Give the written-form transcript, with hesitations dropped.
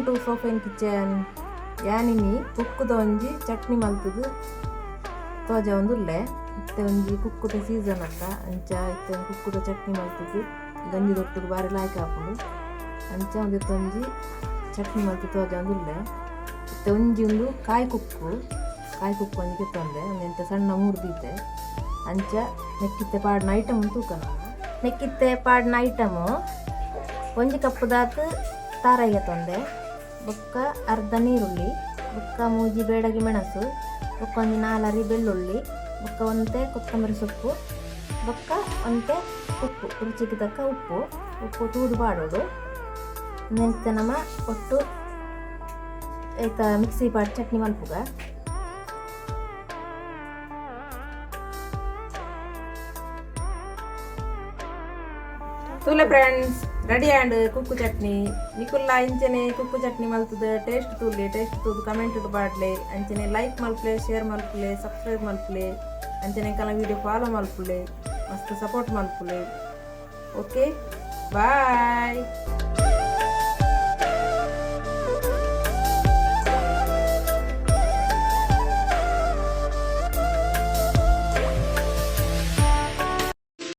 Welcome to ಸೋಫೆನ್ kitchen. ಯಾನಿನಿ ಕುಕ್ಕುದ ಒಂಜಿ ಚಟ್ನಿ ಮಲ್ತುದು ತೋಜ ಒಂದುಲ್ಲೆ ಇತ್ತೆ ಒಂಜಿ ಕುಕ್ಕುದ ಸೀಸನ್ ಅಕ್ಕ ಅಂಚ ಇತ್ತೆ ಕುಕ್ಕುದ ಚಟ್ನಿ ಮಲ್ತುದು ಗಂಜಿ ದೊಟ್ಟುದು ಬಾರಿ ಲಾಯ್ಕ್ ಹಾಕೊಂಡು ಅಂಚ ಒಂದಿತ್ತೊಂಜಿ ಚಟ್ನಿ ಮಲ್ತು ತೋಜ ಒಂದುಲ್ಲೆ ಇತ್ತೆ ಒಂಜಿ ಒಂದು ಕಾಯಿ ಕುಕ್ಕು ಒಂಜಿ ಕಿತ್ತೊಂದೆ ಒಂದೆಂತ ಸಣ್ಣ ಮೂರ್ದಿತ್ತೆ ಅಂಚ ನೆಕ್ಕಿತ್ತೆ ಪಾಡ್ನ ಐಟಮ್ ತೂಕ ನೆಕ್ಕಿತ್ತೆ ಪಾಡ್ನ ಐಟಮು ಒಂಜಿ ಕಪ್ಪು ದಾತು ತಾರಾಯಿಗೆ ತೊಂದೆ ಬೊಕ್ಕ ಅರ್ಧ ನೀರುಳ್ಳಿ ಬೊಕ್ಕ ಮೂಜಿ ಬೇಡಗಿ ಮೆಣಸು ಬೊಕ್ಕ ಒಂದು 4 ಬೆಳ್ಳುಳ್ಳಿ ಬೊಕ್ಕ ಒಂತೆ ಕೊತ್ತಂಬರಿ ಸೊಪ್ಪು ಬೊಕ್ಕ ಒಂತೆ ಉಪ್ಪು ರುಚಿಗೆ ತಕ್ಕ ಉಪ್ಪು ತೂದು ಬಾಡೋದು ನೆಂತೆ ನಮ್ಮ ಒಟ್ಟು ಐತ ಮಿಕ್ಸಿ ಪಾಡ್ ಚಟ್ನಿ ಮಲ್ಪುಗ ತುಲೆ ಫ್ರೆಂಡ್ಸ್ ರೆಡಿ ಆ್ಯಂಡ್ ಕುಕ್ಕು ಚಟ್ನಿ ನಿಕುಲ್ಲ ಇಂಚನೆ ಕುಕ್ಕು ಚಟ್ನಿ ಮಲ್ತದ ಟೇಸ್ಟ್ ತೂದು ಕಮೆಂಟ್ ಬಾಡ್ಲೆ ಅಂಚನೆ ಲೈಕ್ ಮಲ್ಪಲೆ ಶೇರ್ ಮಲ್ಪಲೆ ಸಬ್ಸ್ಕ್ರೈಬ್ ಮಲ್ಪಲೆ ಅಂಚನೆ ಕಲ ವಿಡಿಯೋ ಫಾಲೋ ಮಲ್ಪಲೆ ಮಸ್ತ್ ಸಪೋರ್ಟ್ ಮಲ್ಪಲೆ. Okay bye.